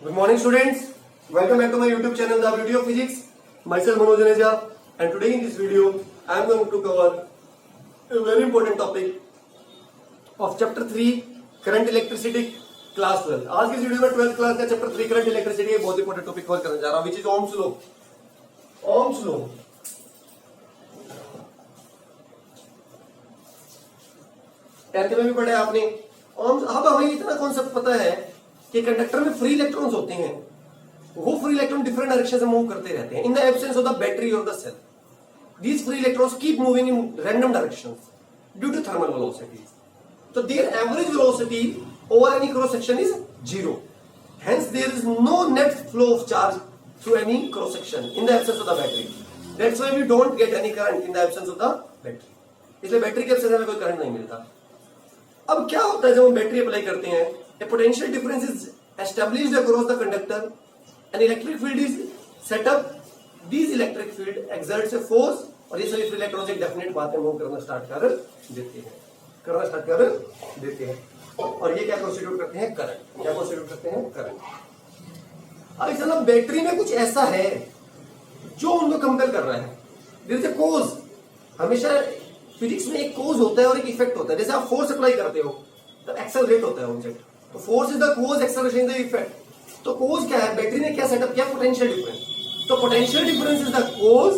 Good morning, students. Welcome back to my YouTube channel, The Beauty of Physics. Myself Manoj Janeja, and today in this video, I am going to cover a very important topic of Chapter 3, Current Electricity, Class 12. आज की इस video में 12th class का Chapter 3 Current Electricity एक बहुत important topic cover करने जा रहा हूं, which is Ohm's Law. Ohm's Law. Tenth में भी पढ़ा है आपने. अब हमें इतना कॉन्सेप्ट पता है कि कंडक्टर में फ्री इलेक्ट्रॉन्स होते हैं, वो फ्री इलेक्ट्रॉन डिफरेंट डायरेक्शन से मूव करते रहते हैं in the absence of the battery और the cell. These free electrons keep moving in random directions due to thermal velocity. So their average velocity over any cross section is 0. Hence there is no net flow of charge through any cross section in the absence of the battery. That's why we don't get any current in the absence of the battery. इसलिए battery के absence में कोई current नहीं मिलता. अब क्या होता है जब हम बैटरी अप्लाई करते हैं? A potential difference is established across the conductor. An electric field is set up. These electric field exerts a force और ये सभी फ्री इलेक्ट्रॉन्स एक डेफिनेट बात है मूव करना स्टार्ट कर देते हैं और ये क्या कॉन्स्टिट्यूट करते हैं? करंट. क्या कॉन्स्टिट्यूट करते हैं? करंट. अब चलो बैटरी में कुछ ऐसा है जो उनको कंपेल कर रहा है. There is a cause. हमेशा फिजिक्स में एक कॉज होता है और एक इफेक्ट होता है. जैसे आप फोर्स अप्लाई करते हो तो एक्सेलरेट होता है ऑब्जेक्ट. तो force is the cause, acceleration is the effect. तो कॉज क्या है? बैटरी ने क्या सेटअप किया? Potential difference. तो potential difference is the cause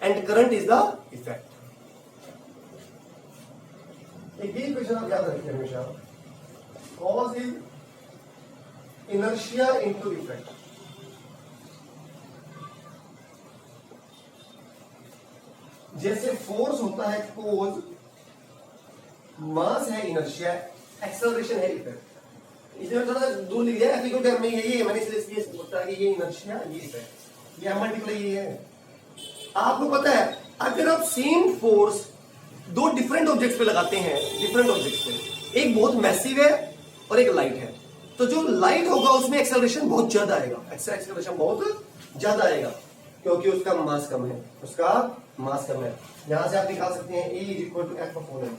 and current is the effect. एक भी क्वेश्चन आप याद रखिए हमेशा. Cause is inertia into effect. जैसे फोर्स होता है कॉज, मास है इनर्शिया, एक्सेलरेशन है इफेक्ट. इसमें थोड़ा दूर लिख दिया एफिको टर्म में ये मैंने इसलिए बोलता है कि ये इनर्शिया, ये इफेक्ट, ये मल्टीप्लाई ये है. आपको पता है अगर आप सेम फोर्स दो डिफरेंट ऑब्जेक्ट्स पे लगाते हैं, डिफरेंट ऑब्जेक्ट्स पे, एक बहुत मैसिव है और एक लाइट है, तो जो लाइट होगा उसमें एक्सेलरेशन बहुत ज्यादा आएगा. एक्सेलरेशन बहुत ज्यादा आएगा क्योंकि उसका मास कम है. उसका मास कम है. यहां से आप निकाल सकते हैं E = F/m.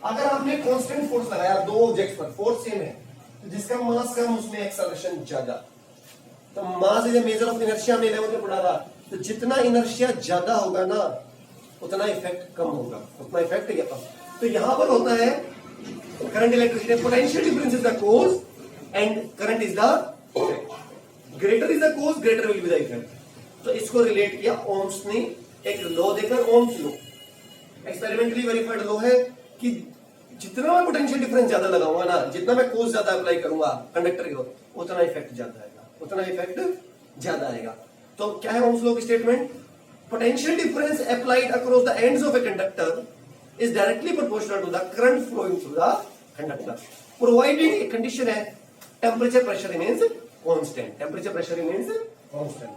अगर आपने कांस्टेंट फोर्स लगाया दो ऑब्जेक्ट्स पर, फोर्स सेम है, तो जिसका मास कम उसमें एक्सेलरेशन ज्यादा. तो mass is a measure of inertia हमने 11th में पढ़ा था. तो जितना इनर्शिया ज्यादा होगा ना उतना इफेक्ट कम होगा, उतना इफेक्ट या कम. तो यहां पर होता है current electricity. Potential difference is the cause and current is the effect. Greater is the cause, greater will be the effect. तो इसको रिलेट किया ओम्स ने एक लॉ देकर. Ohm's law experimentally verified law है कि जितना मैं पोटेंशियल डिफरेंस ज्यादा लगाऊंगा ना, जितना मैं कॉज ज्यादा अप्लाई करूंगा कंडक्टर के उतना इफेक्ट ज्यादा आएगा, उतना इफेक्ट ज्यादा आएगा. तो क्या है ओम्स लॉ की statement? Potential difference applied across the ends of a conductor is directly proportional to the current flowing through the conductor, provided a condition है temperature pressure remains constant. Temperature pressure remains constant.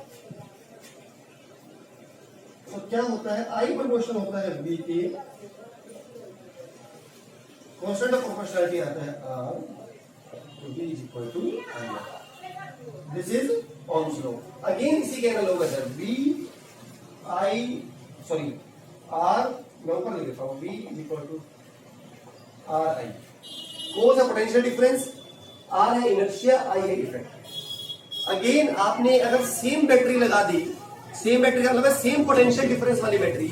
तो क्या होता है? I proportional होता है B के, constant of proportionality आता है R to B = I. This is Ohm's law. Again इसी के एनालॉगस है R मैं ऊपर लिख देता हूं V = RI. कॉज है पोटेंशियल डिफरेंस, R है इनर्शिया, I है इफेक्ट. अगेन आपने अगर सेम बैटरी लगा दी, सेम बैटरी का मतलब सेम पोटेंशियल डिफरेंस वाली बैटरी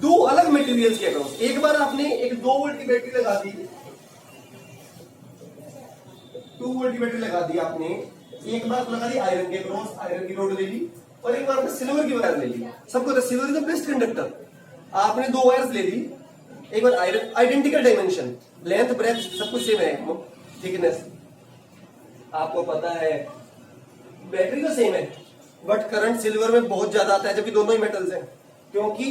दो अलग मटेरियल्स के अक्रॉस. एक बार आपने एक 2 वोल्ट की बैटरी लगा दी, 2 वोल्ट की बैटरी लगा दी आपने. एक बार लगा दी आयरन के क्रॉस, आयरन की रोड ले ली, और एक बार आपने सिल्वर की वायर ले ली. सबको तो silver is the best conductor. आपने 2 वायर्स ले ली, एक बार iron, identical dimension, length breadth सब कुछ सेम है, थिकनेस आपको पता है, बैटरी तो सेम है, बट करंट सिल्वर में बहुत ज्यादा आता है जबकि दोनों ही मेटल्स हैं. क्योंकि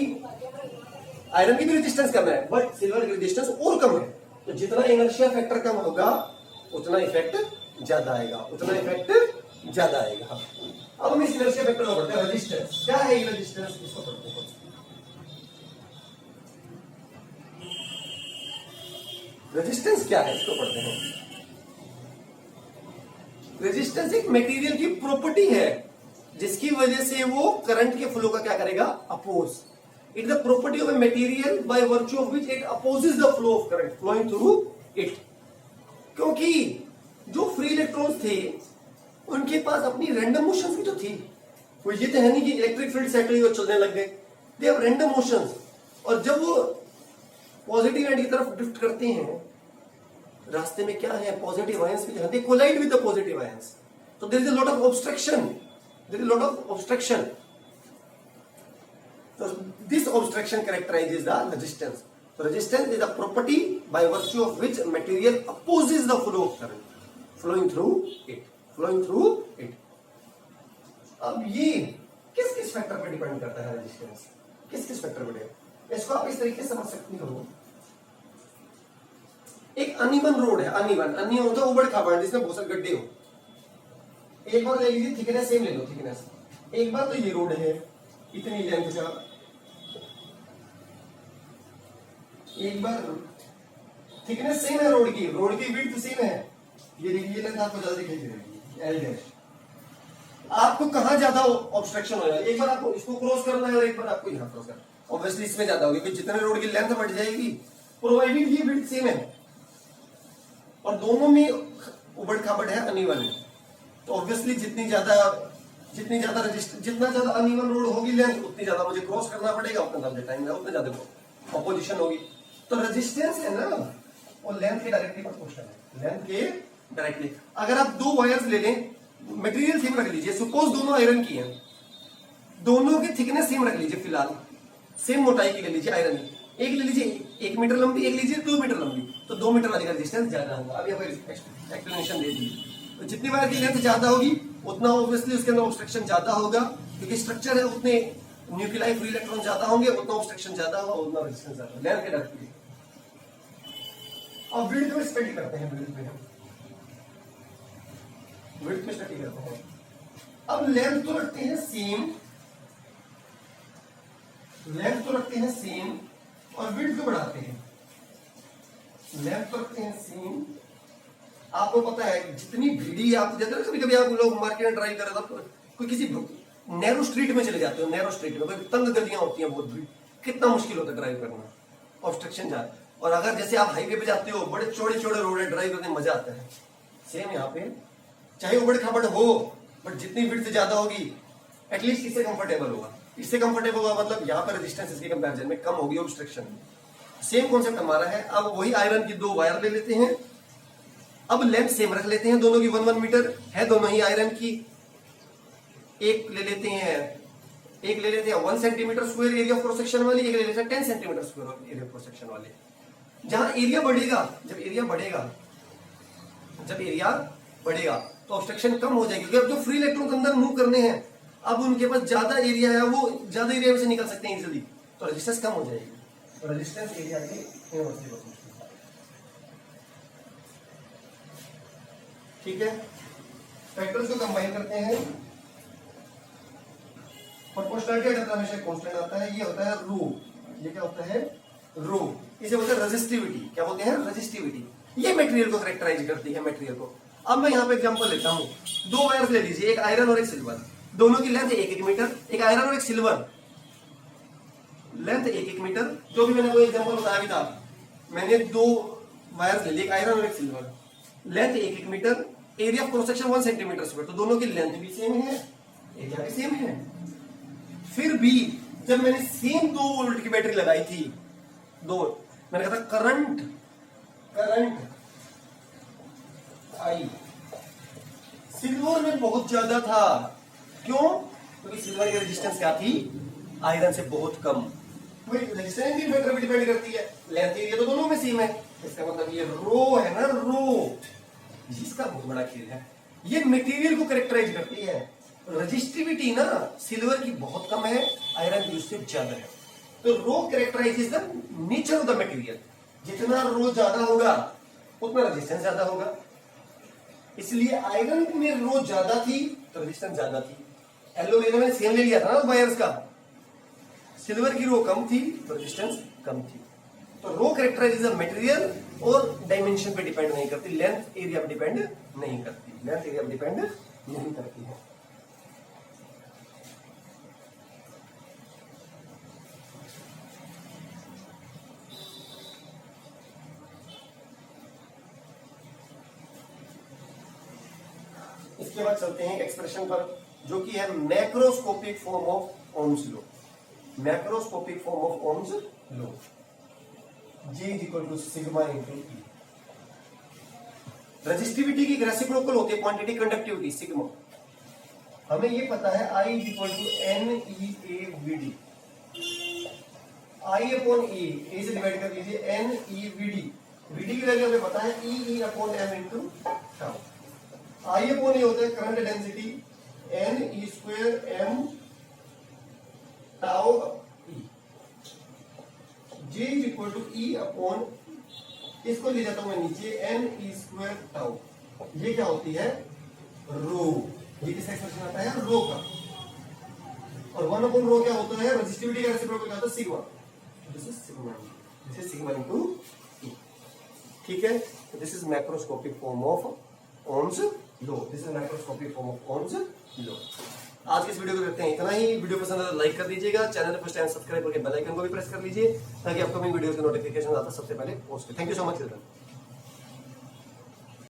आयरन की भी रेजिस्टेंस कम है बट सिल्वर की रेजिस्टेंस और कम है. तो जितना इनर्शिया फैक्टर कम होगा उतना इफेक्ट ज्यादा आएगा, उतना इफेक्ट ज्यादा आएगा. अब हम इस इनर्शिया फैक्टर को पढ़ते हैं. रेजिस्टेंस क्या है? ये रेजिस्टेंस इसको पढ़ते हैं. रेजिस्टेंस क्या है इसको पढ़ते हैं. रेजिस्टेंस एक मटेरियल की प्रॉपर्टी है जिसकी वजह से वो करंट के फ्लो का क्या करेगा? Oppose. It is the property of a material by virtue of which it opposes the flow of current flowing through it. क्योंकि जो फ्री इलेक्ट्रॉन्स थे उनके पास अपनी रैंडम मोशंस भी तो थी। कोई ये तो है नहीं कि इलेक्ट्रिक फील्ड सेट हुई और चलने लग गए। They have random motions. और जब वो पॉजिटिव एंड की तरफ ड्रिफ्ट करते हैं, रास्ते में क्या है, पॉजिटिव आयंस भी they collide with the positive ions. तो there is a lot of obstruction, there is a lot of obstruction. So this obstruction characterizes the resistance. So resistance is a property by virtue of which material opposes the flow of current flowing through it, flowing through it. अब ये किस किस factor पर depend करता है resistance, किस किस factor पर? इसको आप इस तरीके से समझ सकती हो। एक अनइवन रोड है, अनइवन होता है उबड़ खाबड़ जिसमें बहुत सारे गड्ढे हो। एक बार ले लीजिए थिकनेस सेम ले लो, थिकनेस एक बार तो ये रोड है इतनी लेंथ का, एक बार थिकनेस सेम है रोड की विड्थ सेम है, ये देखिए लेंथ आपको ज्यादा दिखाई दे रही है एल डैश। आपको कहां ज्यादा ऑब्स्ट्रक्शन हो जाएगा, एक बार आपको इसको क्रॉस करना है और एक बार आपको यहां क्रॉस करना है। ऑब्वियसली इसमें ज्यादा होगी क्योंकि जितने रोड की लेंथ बढ़ जाएगी प्रोवाइडेड ये विड्थ सेम है और दोनों में उबड़ खाबड़ है, अनइवन है। तो ऑब्वियसली जितना ज्यादा अनइवन रोड होगी लेंथ, उतनी ज्यादा मुझे क्रॉस करना पड़ेगा, उतना ज्यादा टाइम लगेगा, उतना ज्यादा ऑपोजिशन होगी। तो रेजिस्टेंस है ना वो लेंथ के डायरेक्टली प्रोपोर्शनल है, लेंथ के डायरेक्टली। अगर आप दो वायर्स ले लें, मटेरियल सेम रख लीजिए, सपोज दोनों आयरन की हैं, दोनों की थिकनेस सेम रख लीजिए, फिलहाल सेम मोटाई की ले लीजिए आयरन की, एक ले लीजिए 1 मीटर लंबी, एक लीजिए 2 मीटर लंबी, तो 2 मीटर वाली का रेजिस्टेंस ज्यादा होगा। अभी आपको एक्सप्लेनेशन दे दी। तो जितनी वायर की लेंथ ज्यादा होगी उतना ऑब्वियसली उसके अंदर ऑब्स्ट्रक्शन ज्यादा होगा, क्योंकि स्ट्रक्चर है उतने न्यूक्लियाई फ्री इलेक्ट्रॉन ज्यादा होंगे, उतना ऑब्स्ट्रक्शन ज्यादा होगा, उतना रेजिस्टेंस ज्यादा, लेंथ के डायरेक्टली। और विड्थ में स्टडी करते हैं, विड्थ में स्टडी करते हैं। अब लेंथ तो रखते हैं सेम, लेंथ तो रखते हैं सेम और विड्थ को बढ़ाते हैं। लेंथ तो रखते हैं सेम, आपको पता है जितनी भीड़ी आप जाते हो, कभी कभी आप लोग मार्केट में ड्राइव कर रहे हो, कोई किसी नैरो स्ट्रीट में चले जाते हो, नैरो स्ट्रीट में कोई तंग गलियां होती हैं बहुत, कितना मुश्किल होता है ड्राइव करना, ऑब्स्ट्रक्शन जा। और अगर जैसे आप हाईवे पे जाते हो, बड़े चौड़े चौड़े रोड है, ड्राइव करने में मजा आता है। सेम यहाँ पे चाहे उबड़ खाबड़ हो, बट जितनी विड्थ ज्यादा होगी एटलीस्ट इससे कंफर्टेबल होगा, इससे कंफर्टेबल होगा मतलब यहाँ पर रेजिस्टेंस इसके कंपैरिजन में कम होगी, ऑब्स्ट्रक्शन। सेम कॉन्सेप्ट हमारा है। अब वही आयरन की दो वायर ले लेते हैं, अब लेंथ सेम रख लेते हैं, दोनों की 1 मीटर है, दोनों ही आयरन की। एक ले लेते हैं 1 centimetre square area of cross section वाली, एक ले लेते हैं 10 centimetre square area of cross section वाली। जहां एरिया बढ़ेगा, जब एरिया बढ़ेगा तो ऑब्स्ट्रक्शन कम हो जाएगी, क्योंकि अब जो फ्री इलेक्ट्रॉन अंदर मूव करने हैं, अब उनके पास ज्यादा एरिया है, वो ज्यादा एरिया में से निकल सकते हैं इजीली, तो रेजिस्टेंस कम हो जाएगी। तो रेजिस्टेंस एरिया की ठीक है। फैक्टर्स को कंबाइन करते हैं, प्रोपोर्शनलिटी हमेशा कांस्टेंट आता है, ये होता है रो, ये क्या होता है रो, इसे बोलते हैं रेजिस्टिविटी। क्या बोलते हैं रेजिस्टिविटी, ये मटेरियल को कैरेक्टराइज करती है मटेरियल को। अब मैं यहाँ पे एग्जांपल लेता हूँ, दो वायर्स ले लीजिए, एक आयरन और एक सिल्वर, दोनों की लेंथ 1-1 मीटर, एक आयरन और एक सिल्वर लेंथ 1-1 मीटर। जो भी मैंने वो एग्जांपल बताया भी था, मैंने दो वायर्स ले लिए, एक आयरन और एक silver, length 1-1 metre, area of cross section 1 centimetre square, तो दोनों की लेंथ भी सेम है, एरिया भी सेम है। फिर भी जब मैंने सेम 2 वोल्ट की बैटरी लगाई थी, मैंने कहा था करंट आई सिल्वर में बहुत ज्यादा था। क्यों? क्योंकि सिल्वर की रेजिस्टेंस क्या थी, आयरन से बहुत कम। रेजिस्टेंस भी फैक्टर पे डिपेंड करती है, लेंथ एरिया तो दोनों में सेम है, इसका मतलब ये रो है ना, रो, जिसका बहुत बड़ा खेल है, ये मटेरियल को कैरेक्टराइज करती है। रेजिस्टिविटी ना सिल्वर की बहुत कम है, आयरन की उससे ज्यादा है। तो rho characterises the nature of the material, जितना रो ज्यादा होगा उतना रेजिस्टेंस ज्यादा होगा। इसलिए आयरन में रो ज्यादा थी तो रेजिस्टेंस ज्यादा थी। एल्यूमिनियम में सेम ले लिया था ना वायर्स का, सिल्वर की रो कम थी तो रेजिस्टेंस कम थी। तो रो कैरेक्टराइजेस द मटेरियल और डायमेंशन पे डिपेंड नहीं करती, लेंथ एरिया पे डिपेंड नहीं करती, लेंथ एरिया पे डिपेंड नहीं करती है। इसके बाद चलते हैं एक्सप्रेशन पर, जो कि है macroscopic form of Ohm's law. Macroscopic form of Ohm's law, G is equal to sigma into E. Resistivity की रेसिप्रोकल होती है क्वांटिटी कंडक्टिविटी सिग्मा। हमें ये पता है I is equal to n e A v d. I upon A से divide कर लीजिए, n e v d. V d की वैल्यू हमें पता है e upon m into tau. I upon A होता है current density, n e square m tau e. J is equal to e upon, इसको ले जाता हूं मैं नीचे, एन ई स्क्वायर टाउ। ये क्या होती है? रो। ये किसका एक्सप्रेशन आता है? रो का। और 1 अपॉन रो क्या होता है? रेजिस्टिविटी का रेसिप्रोकल क्या होता है? Sigma. This is sigma, this is sigma into e. ठीक है, this is macroscopic form of Ohm's law. This is macroscopic form of Ohm's law. आज की इस वीडियो को करते हैं इतना ही। वीडियो पसंद है तो लाइक कर दीजिएगा, चैनल को फर्स्ट टाइम सब्सक्राइब करके बेल आइकन को भी प्रेस कर लीजिए, ताकि अपकमिंग वीडियो के नोटिफिकेशन आता सबसे पहले पहुंचे। Thank you so much children.